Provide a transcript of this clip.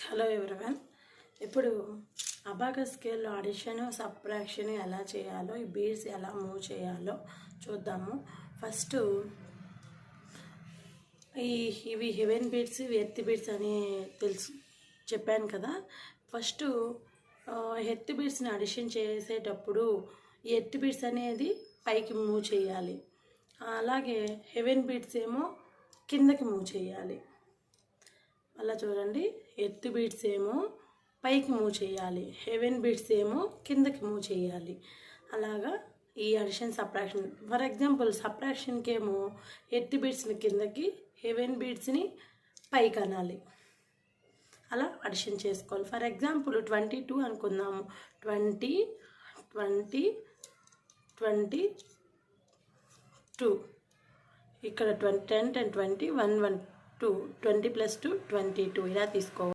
Hello everyone. ఇప్పుడు abacus స్కేల్లో addition subtraction ఎలా చేయాలో, ఈ బీడ్స్ ఎలా మూవ్ చేయాలో చూద్దాము. ఫస్ట్ ఇవి హెవెన్ బీడ్స్, ఇవి ఎర్త్ బీడ్స్ అని చెప్పాను కదా. ఫస్ట్ ఎర్త్ బీడ్స్ని అడిషన్ చేసేటప్పుడు ఈ ఎర్త్ బీడ్స్ అనేది పైకి మూవ్ చేయాలి, అలాగే హెవెన్ బీడ్స్ ఏమో కిందకి మూవ్ చేయాలి. అలా చూడండి, ఎర్త్ బీడ్స్ ఏమో పైకి మూవ్ చేయాలి, హెవెన్ బీడ్స్ ఏమో కిందకి మూవ్ చేయాలి. అలాగా ఈ అడిషన్ సబ్ట్రాక్షన్. ఫర్ ఎగ్జాంపుల్ సబ్ట్రాక్షన్కి ఏమో ఎర్త్ బీడ్స్ని కిందకి, హెవెన్ బీడ్స్ని పైకి అనాలి. అలా అడిషన్ చేసుకోవాలి. ఫర్ ఎగ్జాంపుల్ 22 అనుకుందాము. 20 20 22, ఇక్కడ 10 10 20 1 1 2, 20 + 2 22 ఇలా తీసుకోవాలి.